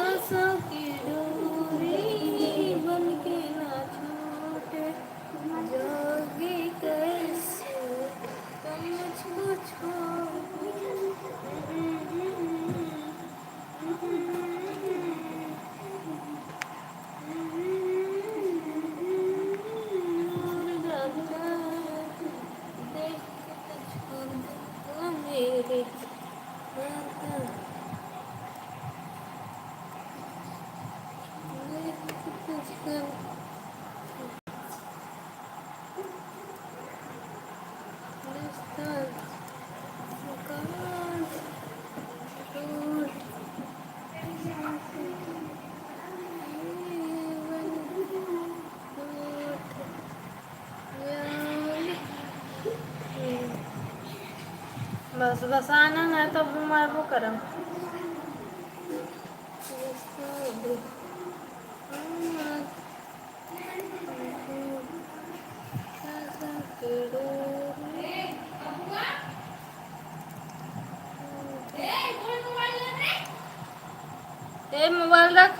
आशा की डोरी बन के ना छूटे, जाओगे कैसे तुम मुझको छोड़। और जाता है देख के तुझको दुआ मेरे आता, देख के तुझको रिश्ता मुकान टूट जीवन टूट जाए। बस बस आना है तो मैं वो करम मोबाइल रख।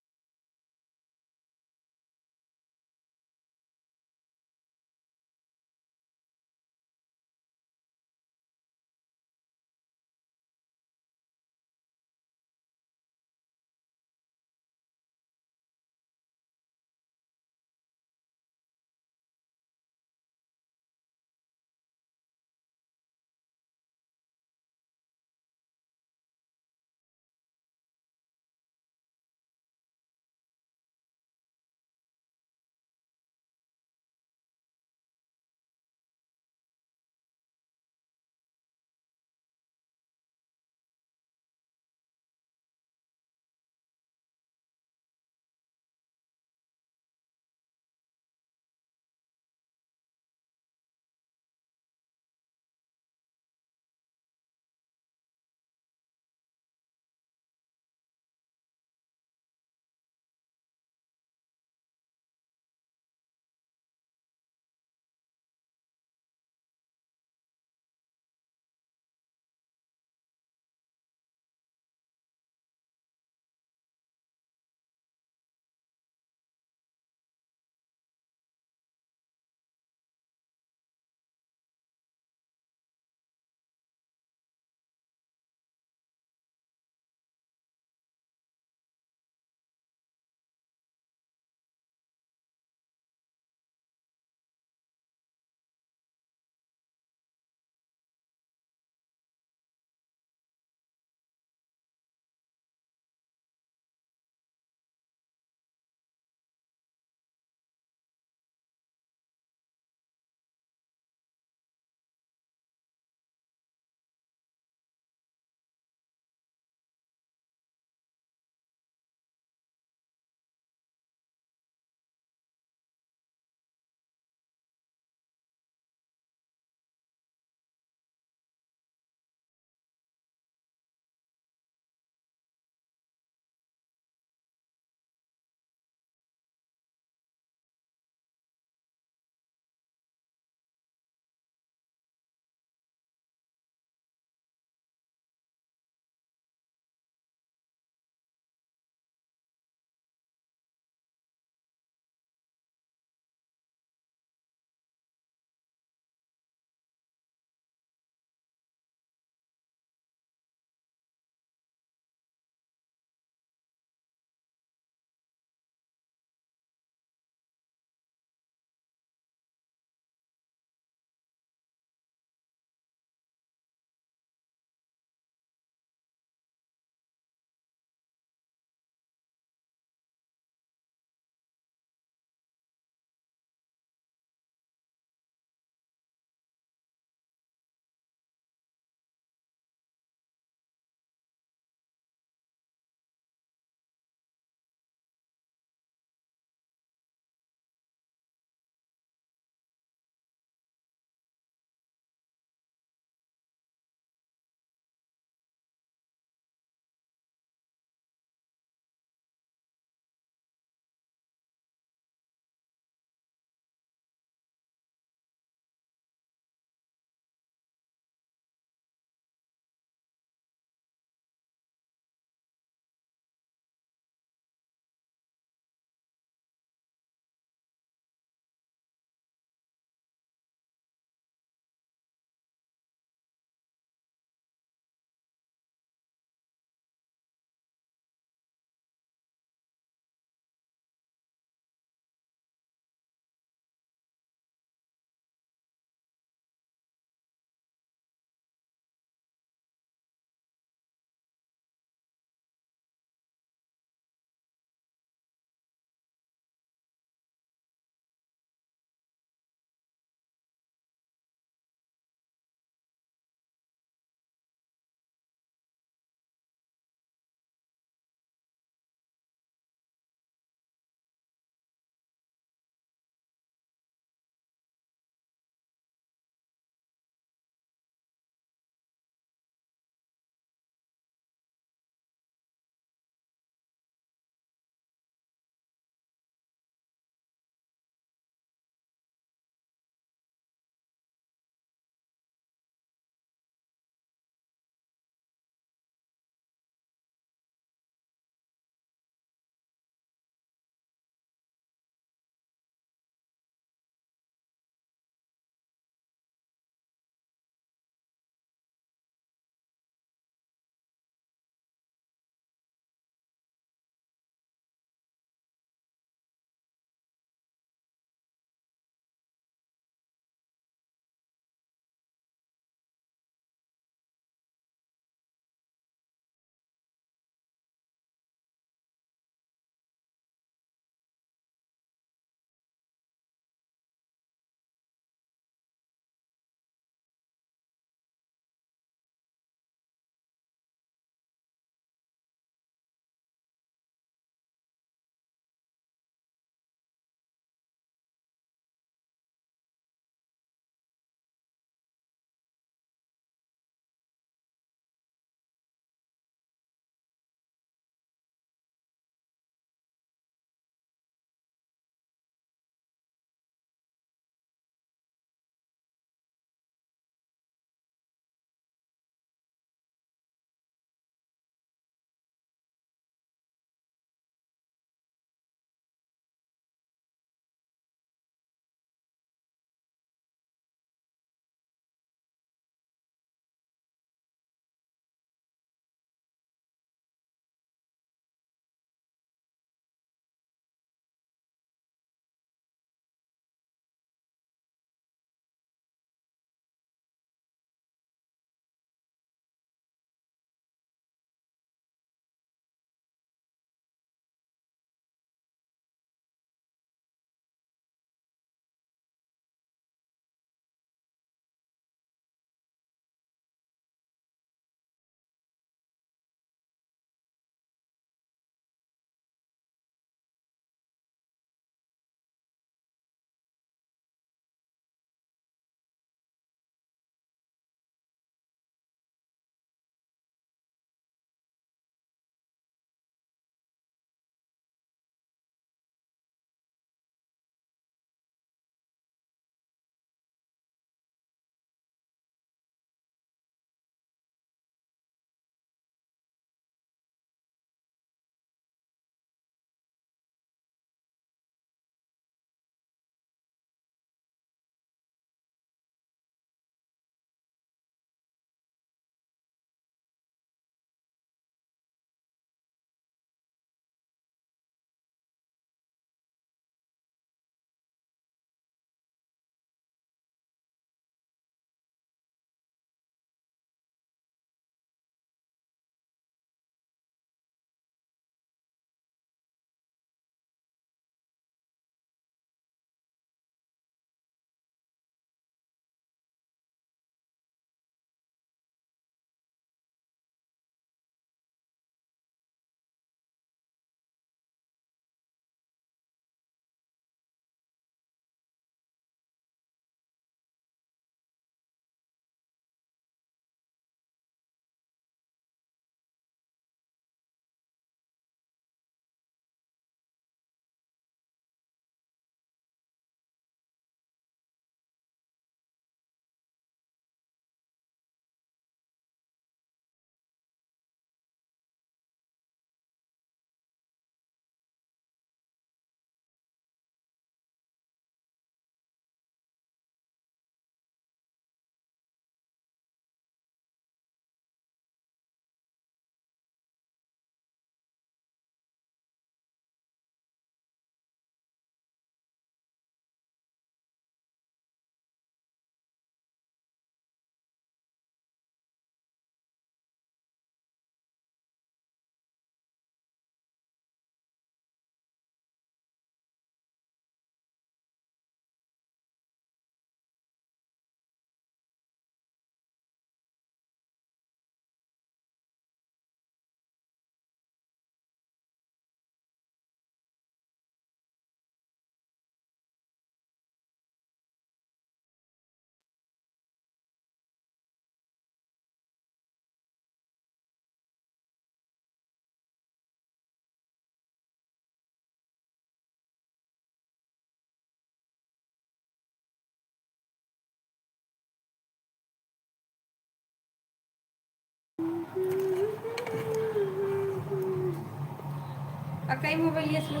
कई मोबाइल ये स्लो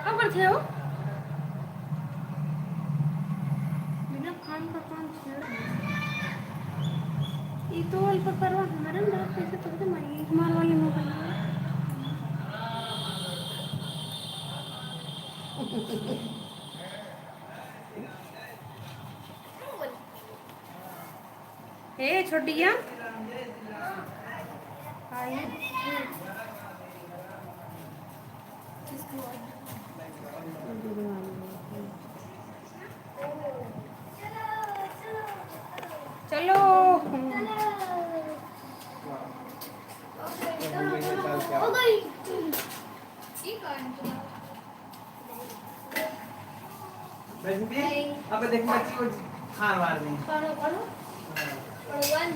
अब थे हो बिना काम का काम छेड़ ये तो अल्प परवा हमारे ना पैसे तो मारी हमारे वाले मोबाइल हे छोटिया आई चलो अब देख बच्ची को खान मार दी पढ़ो पढ़ो पढ़ो वन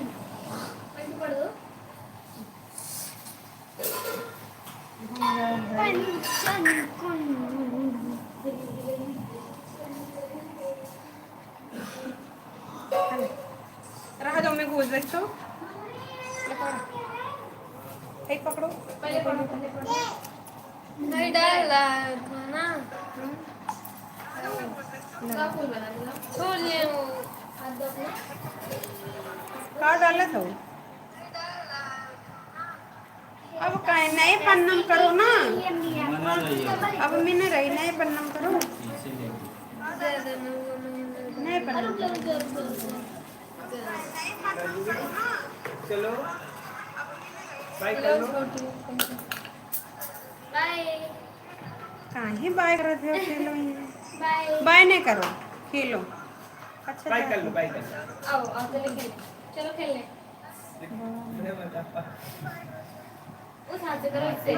पढ़ो रहा दो मैं गोद रख तो एक पकड़ो पहले पढ़ो नहीं डाला खाना का फूल बना दिया छोड़ लिए वो हाथ दो अपना का डाला था अब काहे नए पन्नम करो ना अब मैंने रही नए पन्नम करो नए पन्नम चलो बाय कर लो बाय काहे बाय कर रहे हो खेलो बाय बाय नहीं करो खेलो अच्छा बाय कर लो बाय कर लो आओ आओ चलो खेलने उस हाथ से करो इससे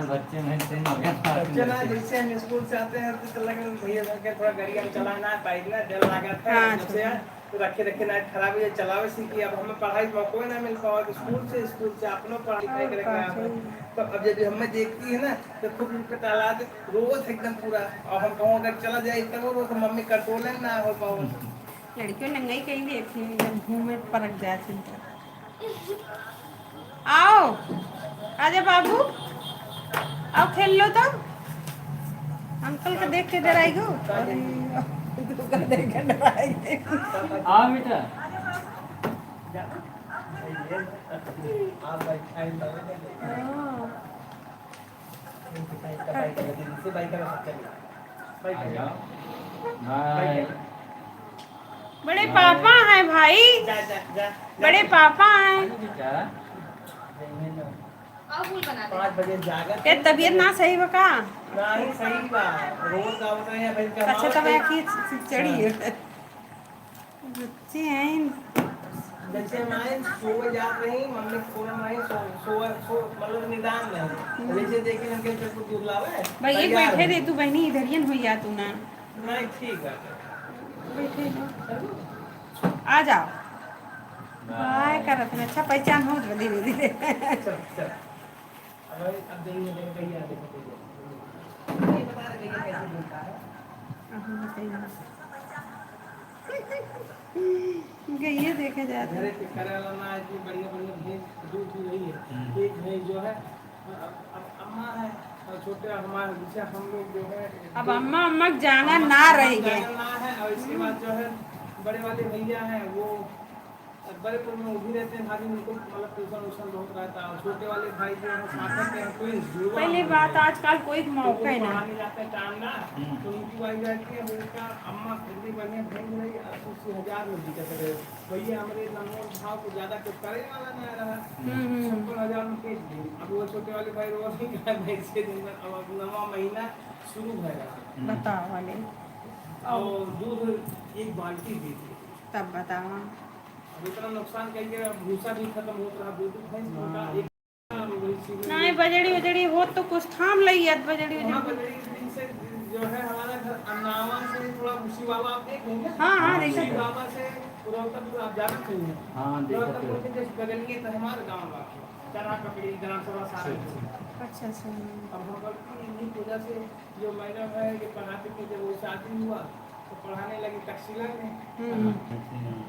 बच्चे में से हो गया चला जैसे हम स्कूल से आते हैं तो लगे भैया के थोड़ा गाड़ी हम चलाना है बाइक ना डर लगा था हाँ, जैसे तो रखे ना खराब हो जाए चलावे सीखी अब हमें पढ़ाई मौका ही ना मिल पाओ स्कूल से अपनों पढ़ाई करेंगे आप तो अब जब हमें देखती है ना तो खूब उनके तालाब रोज एकदम पूरा और हम कहूँ अगर चला जाए तब वो तो मम्मी कंट्रोल ना हो पाओ लड़कियों नंगाई कहीं देखी जब घूमे परक जाए चिंता आओ आजा बाबू आओ खेल लो तो अंकल को देख के डराई गो आ बेटा बाय बड़े पापा हैं भाई बड़े पापा हैं बेटा आओ फूल बना दे 5 बजे जाकर ये तबीयत ना सही बका नहीं सही बात रोज आवते हैं भाई अच्छा तब की चढ़ी है बच्चे हैं जैसे हमारे सोए जा रही मम्मी सोए हमारे सो मतलब निदान नहीं जैसे देखे हम के कुछ दुबलावे भाई एक बैठे रे तू बहनी इधर ही हो जा तू ना नहीं ठीक है बैठे ना आ जाओ बाय करत में अच्छा पहचान हो धीरे धीरे चल चल अब देखिए भैया देखो ये बता रहे भैया कैसे बोलता है गई देखे जाते घरे पे करे वाला ना इतनी बढ़िया बढ़िया भैंस दूध पी रही है एक भैंस जो है अब अम्मा है और छोटे हमारे पीछे हम लोग जो है अब अम्मा अम्मा जाना ना रह गए ना है और इसके बाद जो है बड़े वाले भैया हैं वो बड़ेपुर में उभी रहते हैं भाभी उनको मतलब ट्यूशन उशन बहुत रहता है और छोटे वाले भाई जो है साथ में हैं ट्विंस पहले बात आजकल कोई मौका ही ना पढ़ाने जाते हैं टाइम ना तो उनकी वाइफ रहती है उनका अम्मा फिर बढ़िया भेज रही 80,000 में दिक्कत है भैया हमारे नमोल भाव को ज्यादा कुछ करे वाला नहीं रहा 56,000 में भेज दी अब वो छोटे वाले भाई रोज नहीं कर भेज के दिन में अब 9वां महीना शुरू भरेगा बताओ वाले और दूध एक बाल्टी दी थी तब बताओ अब इतना नुकसान करके भूसा भी खत्म होता रहा दूध भैंस का एक नहीं बजड़ी बजड़ी हो तो कुछ थाम लई बजड़ी वहाँ बजड़ी बजड़ी दिन से जो है हमारा घर अन्नावा से थोड़ा उसी बाबा आप देख लेंगे हाँ हाँ देखा उसी बाबा से पुरातनपुर आप जाना चाहिए हाँ देखा पुरातनपुर के जैसे बगलिए तो हमारा गाँव बा चरा कपड़ी ग्राम सभा सारे अच्छा अच्छा अब हम लोग की इन्हीं पूजा से जो मैडम है कि पढ़ाते थे जब वो शादी हुआ तो पढ़ाने लगी तकसीला में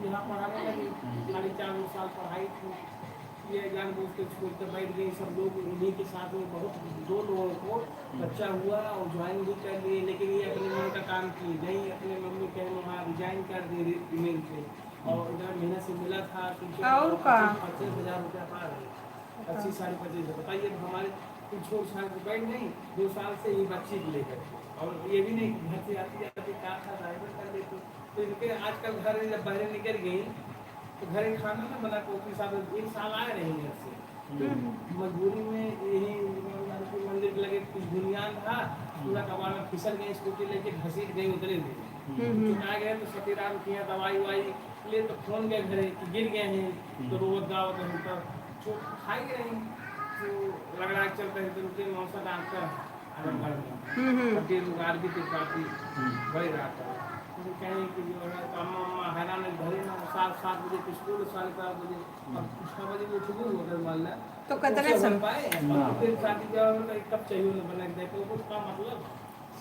यहाँ पढ़ाने लगी 4.5 साल पढ़ाई थी ये जानबूझ के छोड़ कर बैठ गई सब लोग, उन्हीं के साथ में बहुत 2 लोगों को बच्चा हुआ और ज्वाइन भी कर लिए, लेकिन ये अपने मन का काम की नहीं, अपने मम्मी कहने वहाँ रिजाइन कर दी ईमेल से, और इधर महीने से मिला था और का 25,000 रुपया पा रहे, 25 साढ़े 25, बताइए हमारे कुछ छोट साल को बैठ नहीं, 2 साल से ये बच्ची को लेकर, और ये भी नहीं घर से आती जाती कार था ड्राइवर कर लेती, तो इनके आजकल घर जब बाहर निकल गई तो घर में खाना ना बना, कोई साथ 1 साल आए नहीं घर से, मजबूरी में यही मंदिर के लगे कुछ बुनियाद था, पूरा कबाड़ में फिसल गए, स्कूटी लेके घसीट गई, उतरे थे चुका गए, तो 17 रुपया दवाई वाई ले तो फोन गए घरे कि गिर गए हैं, तो रोवत गावत है तो चोट खाई रही, तो रगड़ा चलते हैं, तो उनके मौसा डॉक्टर आजमगढ़ में पटेल उगार भी पार्टी बढ़ रहा था, तो कहें कि जो है तो अम्मा हैरान घरे ना 7 बजे तो स्कूल 7:30 बजे, अब 6 बजे उठ गई होटल मान ला तो कितने समय पाए, फिर शादी ब्याह कब चाहिए उन्हें बना के देते, वो का मतलब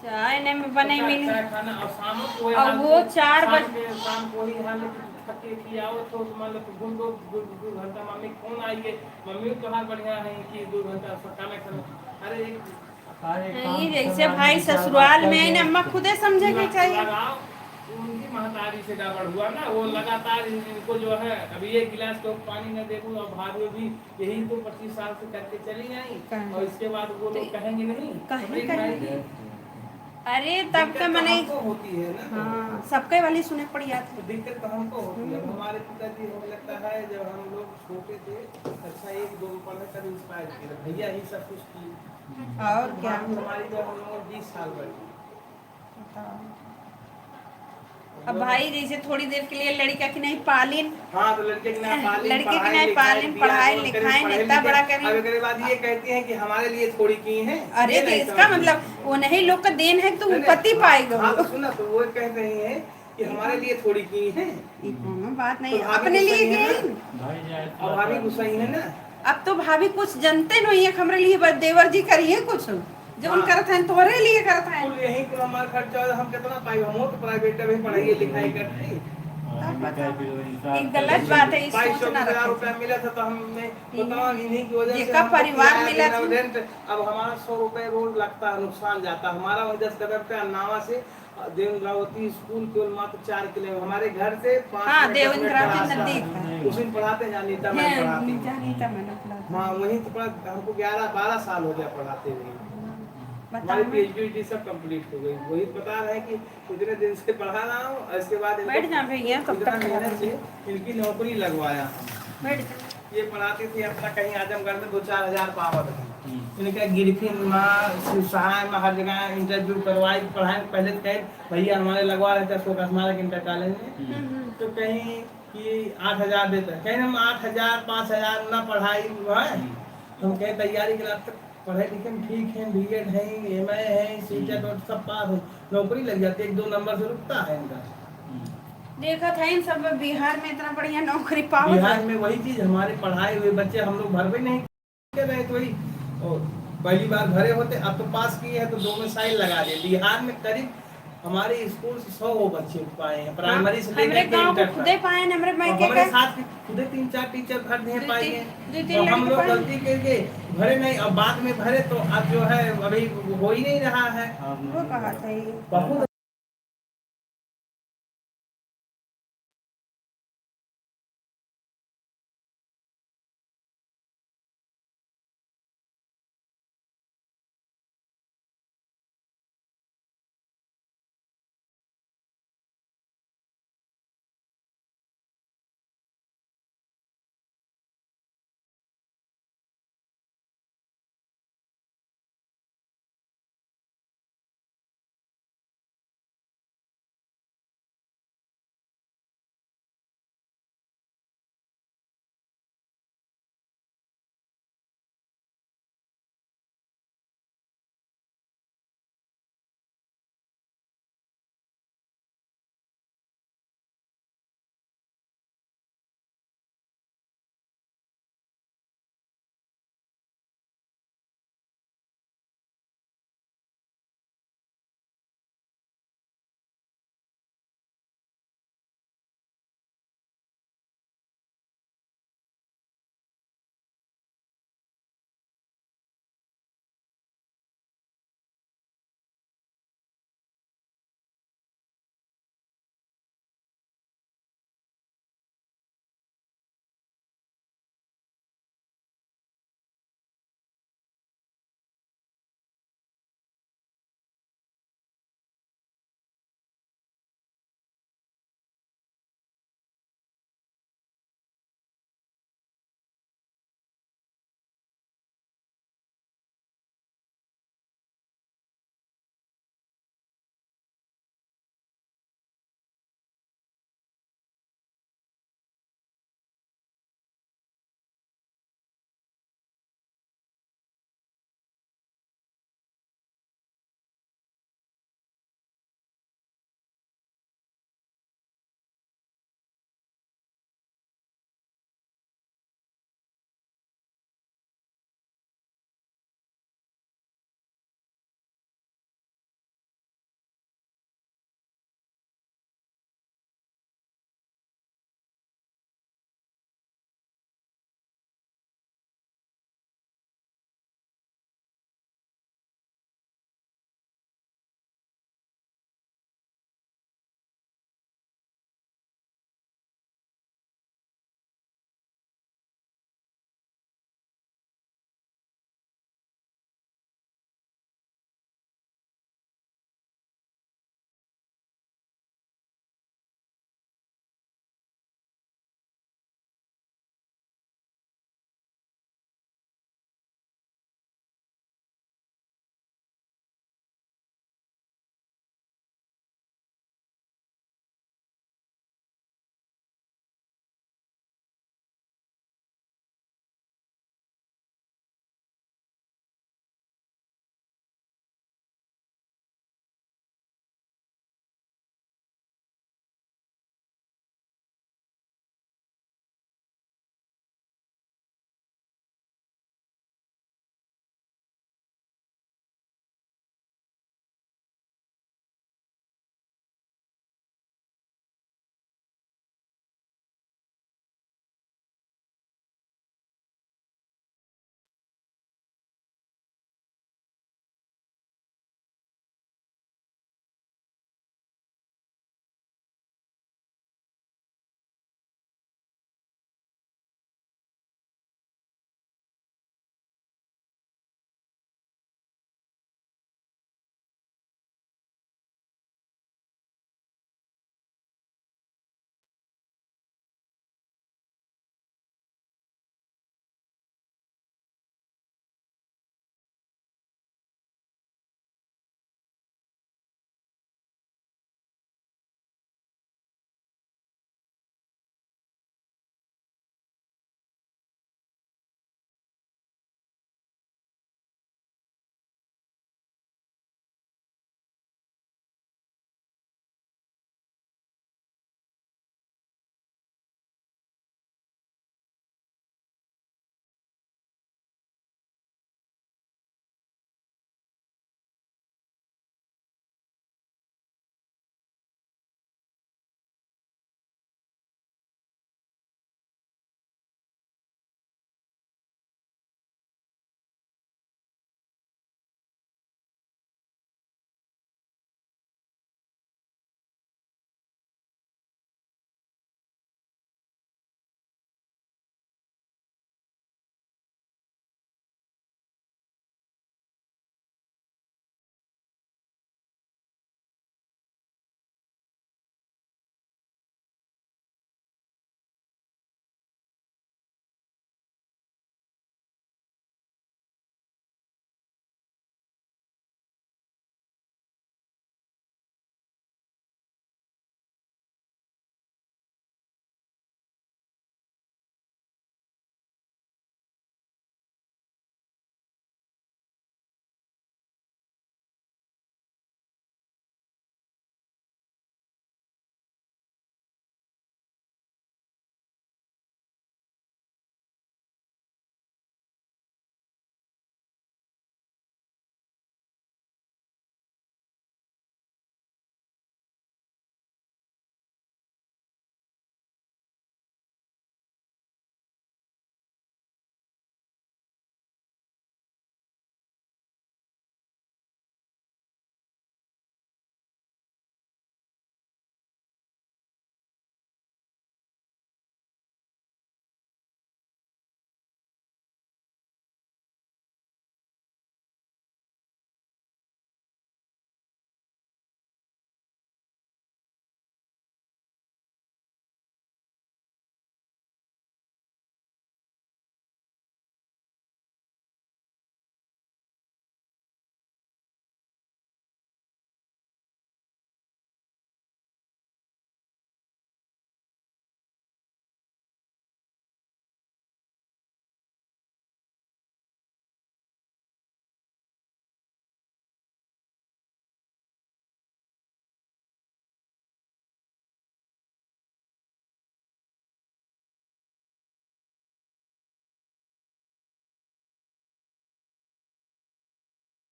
चाय नहीं में बने मिली चाय खाना, और शाम को और वो 4 बजे शाम को ही हाल थके की आओ तो मान लो घूम 2 घंटा मम्मी फोन आई है, मम्मी तो हाल बढ़िया है कि 2 घंटा खाना खाना, अरे नहीं जैसे भाई ससुराल में है ना अम्मा खुदे समझेगी चाहिए, लगाओ उनकी महतारी से गड़बड़ हुआ ना, वो लगातार इनको जो है अभी 1 गिलास तो पानी न देखूँ, और भाभी भी यही तो 25 साल से करके चली आई, और इसके बाद वो लोग कहेंगे नहीं कहेंगे अरे तब का मने होती है ना, हाँ सबके वाली सुने पड़ जाती तो दिक्कत तो हमको होती है। हमारे पिताजी हमें लगता है जब हम लोग छोटे थे, अच्छा 1-2 पढ़े तब इंस्पायर किया, भैया ही सब कुछ की, और क्या हमारी जो हम लोग 20 साल बढ़ी, अब भाई जैसे थोड़ी देर के लिए लड़का की नहीं पालिन, हाँ तो लड़के की नहीं पालिन, लड़के की नहीं पालिन, पढ़ाई लिखाई इतना बड़ा करें, अब एक बात ये कहते हैं कि हमारे लिए थोड़ी की है, अरे तो इसका मतलब वो नहीं लोग का देन है तो पति पाएगा, हाँ तो सुना तो वो कह रही है कि हमारे लिए थोड़ी की है, बात नहीं तो अपने लिए गई, और भाभी गुस्सा ही है ना, अब तो भाभी कुछ जनते नहीं है, हमारे लिए देवर जी करिए कुछ जो हम करत हैं तोरे लिए करत हैं, कुल यही तो हमारा खर्चा हम कितना पाई, हम तो प्राइवेट में पढ़ाई लिखाई करते हैं, एक गलत बात है, इस 22,000 रुपया मिला था तो हमने बताओ इन्हीं की वजह से का परिवार मिला था, अब हमारा 100 रुपए रोज लगता है, नुकसान जाता है हमारा, वही 10 कदम पे नावा से देवद्रावती स्कूल केवल मात्र 4 किलोमीटर हमारे घर से 5 हाँ मिनट देवद्रावती नजदीक है, उस दिन पढ़ाते हैं नीता मैं पढ़ाती, हाँ वहीं तो पढ़ा, हमको 11-12 साल हो गया पढ़ाते हुए, हमारी पीएचडी सब कंप्लीट हो गई, वही बता रहे हैं कि इतने दिन से पढ़ा रहा हूँ, और इसके बाद बैठ जा भैया कब इतना तक मेहनत से इनकी नौकरी लगवाया, बैठ जा, ये पढ़ाती थी अपना कहीं आजमगढ़ में 2-4 हजार पावत है, इनका गिरफिन माँ सहाय में हर जगह इंटरव्यू करवाई, पढ़ाई पहले तो कहे भैया हमारे लगवा रहे थे अशोक स्मारक इंटर कॉलेज में, तो कहीं कि 8,000 देते, कहीं हम 8,000 5,000 ना पढ़ाई है, हम कहीं तैयारी के लिए पढ़े लिखे में ठीक है, बीएड है, एमए है, सीटेट और सब पास हो, नौकरी लग जाती है, 1-2 नंबर से रुकता है इनका, देखा था इन सब बिहार में इतना बढ़िया नौकरी पाओ, बिहार में वही चीज हमारे पढ़ाए हुए बच्चे हम लोग भर भी नहीं कर रहे, तो वही और पहली बार भरे होते, अब तो पास किए हैं तो 2 में साइल लगा दे, बिहार में करीब हमारे स्कूल से 100 बच्चे पाए हैं, प्राइमरी से लेकर के इंटर तक, खुदे पाए हमारे मायके हमारे का साथ खुदे 3-4 टीचर भर दिए पाए हैं, 2-3 हम लोग लड़के गलती करके भरे नहीं, अब बाद में भरे तो अब जो है अभी हो ही नहीं रहा है, वो कहा था ये बहुत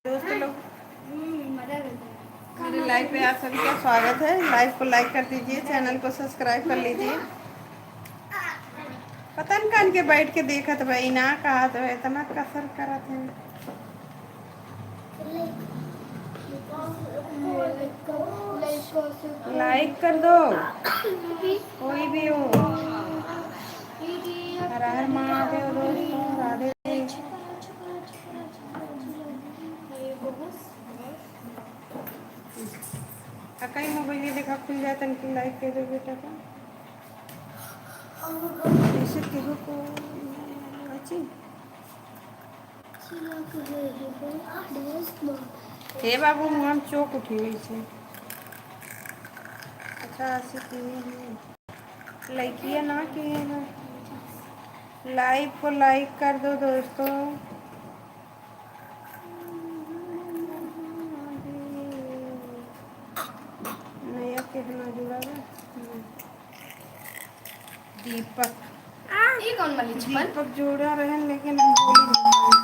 दोस्त लोग, मेरे लाइव पे आप सभी का स्वागत है। लाइव को लाइक कर दीजिए, चैनल को सब्सक्राइब कर लीजिए। पतन कान के बैठ के देखत भाई ना कहा तो इतना कसर करत है। लाइक कर दो कोई भी हो। हर हर महादेव दोस्तों, राधे। कई मोबाइल देखा खुल जाता इनकी लाइक कर दो बेटा का। ऐसे केहू को अच्छी हे बाबू हम चौक उठी हुई थी। अच्छा ऐसे किए लाइकिए ना किए ना। लाइव को लाइक कर दो दोस्तों। नया कितना जुड़ा है दीपक। ये कौन वाली छिपन? दीपक जोड़ा रहे लेकिन हम बोली नहीं।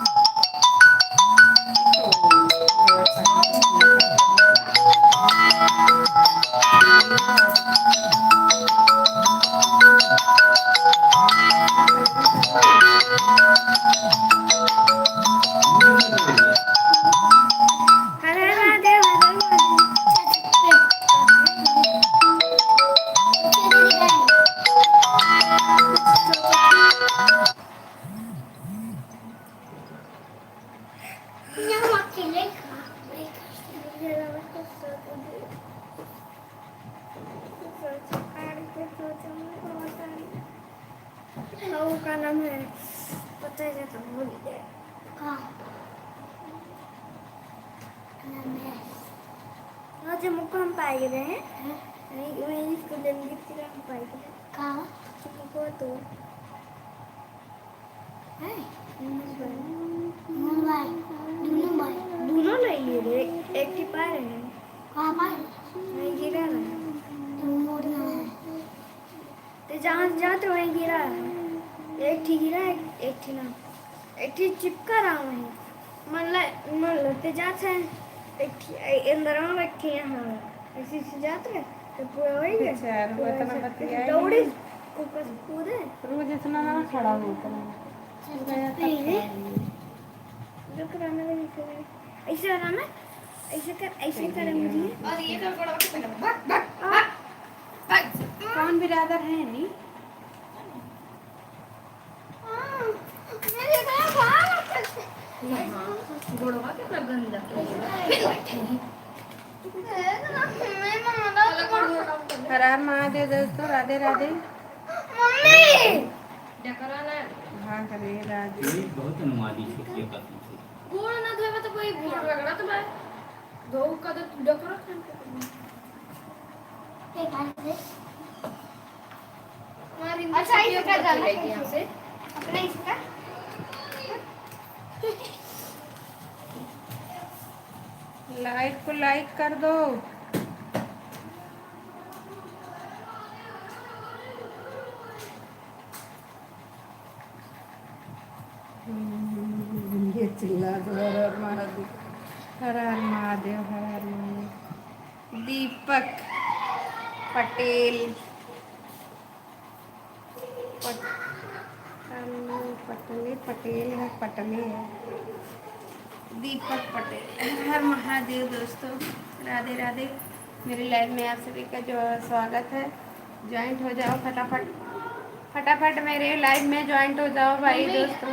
का नाम है पता है तो भूल गए। आज मुकाम पाए गए हैं। मैं इसको लेंगे तेरा पाए गए कहाँ तुमको तो है मुंबई दोनों ले लिए रे। एक ही पा रहे हैं कहाँ पाए नहीं गिरा रहा तो जहाँ जाते वहीं गिरा है। एक ठीक गिरा एक ठीक ना एक ठीक चिपका रहा हूँ मन लगते जाते हैं। एक ठीक अंदर में बैठे यहाँ ऐसे से जाते हैं तो पूरा वही है दौड़ी कूदे रोज इतना ना खड़ा होता है। ऐसे आराम है ऐसे कर मुझे। और ये तो बड़ा कौन बिरादर है नहीं गोड़वा कितना गंदा हर हर महादेव दोस्तों, राधे राधे। हाँ करे राधे। ये बहुत अनुमानी छुट्टी का तुमसे। गोड़ ना धोवे तो कोई भूल रगड़ा तो मैं धो का तो डकरा अच्छा इसे क्या जाना है यहाँ से अपना इसका लाइव को लाइक कर दो। ये चिल्ला दो हर हर महादेव, हर हर महादेव, हर हर महादेव। दीपक पटेल पटेल है पटले है दीपक पटेल। हर महादेव दोस्तों, राधे राधे। मेरे लाइव में आप सभी का जो स्वागत है। ज्वाइंट हो जाओ फटाफट फटाफट मेरे लाइव में ज्वाइंट हो जाओ भाई दोस्तों।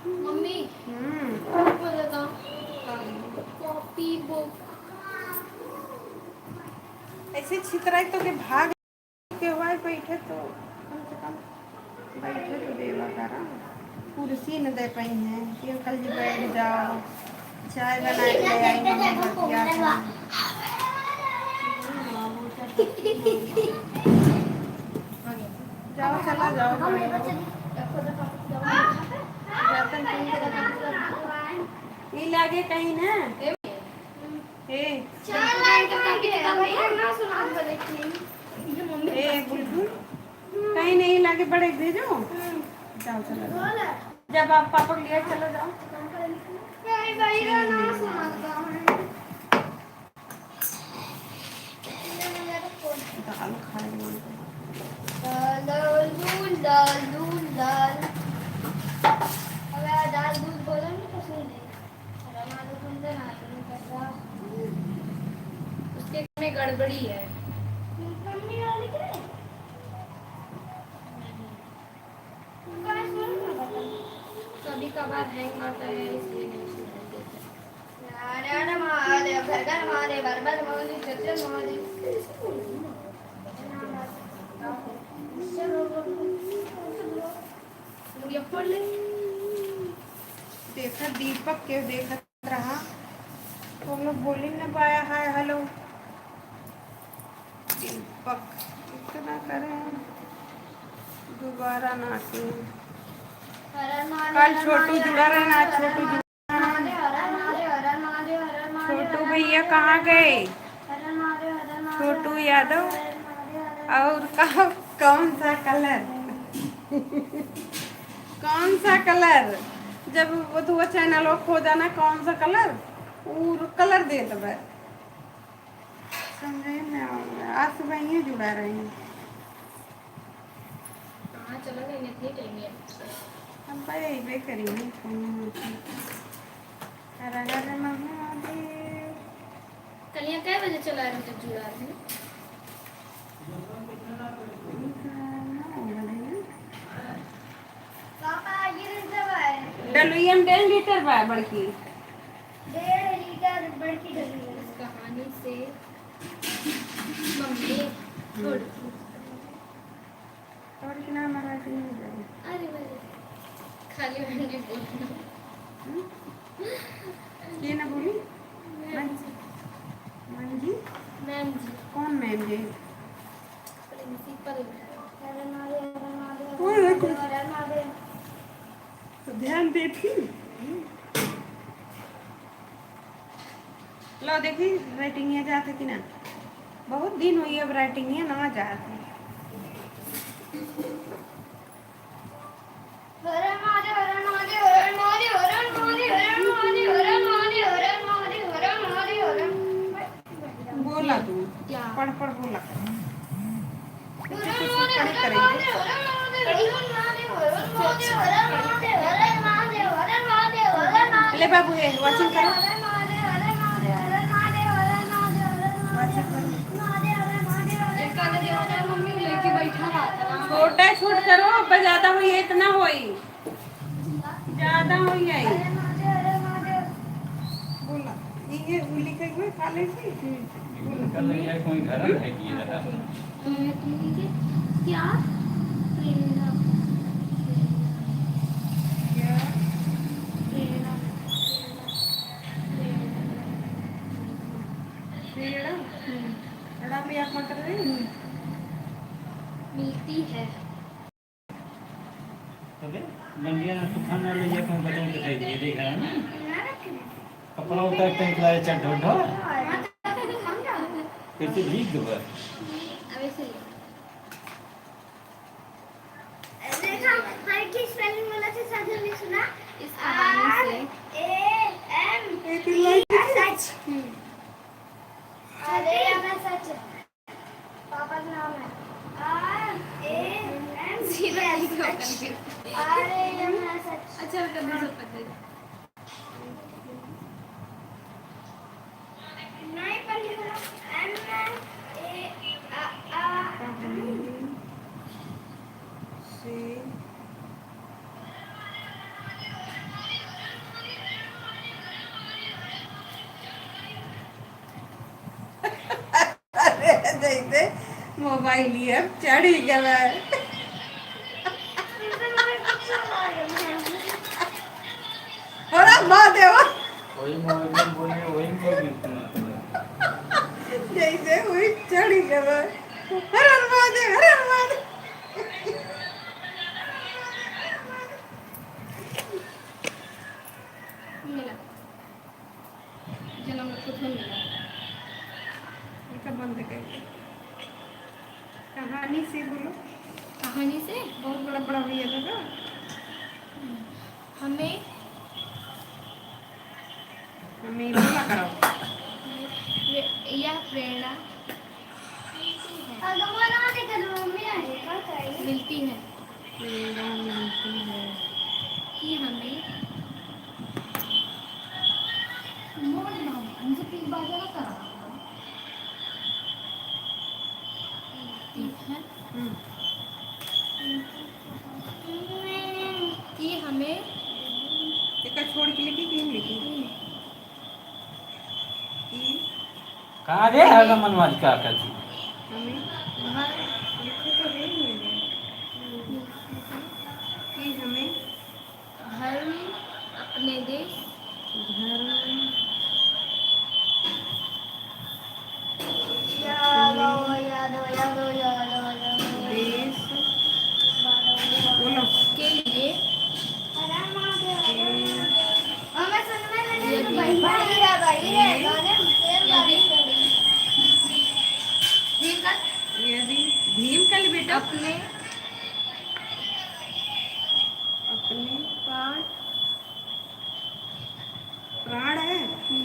मम्मी कॉपी बुक ऐसे छितराई तो के भाग के हुआ बैठे तो कम से कम बैठे तो देवा करा। कुर्सी न दे पाई हैं कि अंकल जी बैठ जाओ चाय बना के ले आई जाओ चला जाओ ये लागे कहीं ना कहीं नहीं लगे। आगे बढ़े भेजो। जाओ चलो जाओ। जब आप पापा को लिए चलो जाओ। दाल खाए दाल दूध बोलो नहीं कुछ नहीं उसके में गड़बड़ी है। मम्मी वाली क्या है? कभी कभार हैंग मारता है इसलिए नहीं सुनाई देता। मुड़िया पड़ ले। देखा दीपक के देखत रहा तो हम लोग बोल ही ना पाया हाय हेलो। दीपक इतना करें दोबारा ना आती। कल छोटू जुड़ा रहना। छोटू भैया कहाँ गए? छोटू यादव। और कहा कौन सा कलर? कौन सा कलर? जब वो तो चैनल खो जाना कौन सा कलर वो कलर दे दबे। समझे ना? आज सुबह ही जुड़ा रहे हैं। हाँ चलो नहीं इतनी टाइम है हम पे करेंगे हर हर महादेव। कलियां कै बजे चला रहे थे जुड़ा रहे पापा ये दवा डलुयम 1.5 लीटर बा बड़की 1.5 लीटर बड़की डली है इस कहानी से मम्मी छोड़ और कि नाम मराठी में जाए। अरे भाई खाली मैंने बोलना ये ना बोली मैम जी मंजी। मैम जी कौन मैम जी? प्रिंसिपल तो ध्यान देती। लो देखी राइटिंग ये जाते कि ना बहुत दिन हुई अब राइटिंग ये ना जाते। बोला तू क्या? पढ़ पढ़ बोला पढ़ी करेंगे। ले बाबू है वाचिंग करो मम्मी लेके बैठा छोटा छूट करो अब ज्यादा हुई है इतना हुई ज्यादा हुई है। बोला ये लिखे हुए काले से कल ये कोई घर है कि इधर क्या मिलती है अबे मंडिया ना तूफान वाले ये कौन बटन दिखाई दे देख रहा है ना कपड़ा उतार के निकला है चढ़ ढो फिर से भीग गया अब ऐसे देखा हर की स्पेलिंग वाला से साथ में सुना इस कहानी से सच अरे मैं सच पापा का नाम है RAM अरे मैं सच अच्छा कभी सब पता नहीं पर जैसे मोबाइल ये चढ़ ही गया है। अरे महादेव वही मोबाइल बोले वही मोबाइल जैसे हुई चढ़ ही गया है। हर महादेव हर महादेव। मिला जन्म को तो मिला बंद कर कहानी से बोलो कहानी से बहुत बड़ा बड़ा भैया था का हमें हमें बोला करो यह प्रेरणा मिलती है प्रेरणा मिलती है कि हमें हम्म, कि हमें एक छोड़ के लिखी कि लिखी कि कहाँ रे हर मनवाज क्या करती हमें घर लिखो तो है ही नहीं कि हमें धर्म अपने देश धर्म देश बोलो के लिए यदि भीम कल बेटा अपने अपने प्राण प्राण है भी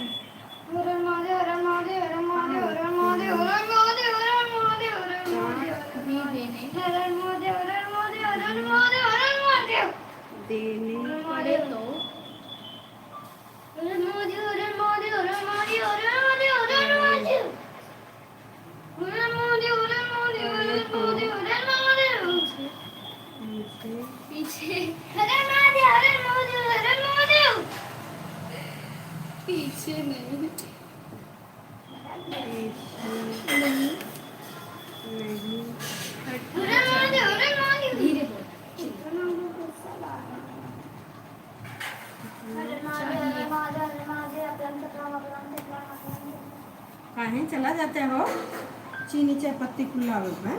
देने देने पड़े तो मुझे पीछे पीछे नहीं नहीं नहीं धीरे बोल कहीं चला जाते हो चीनी चाय पत्ती खुला है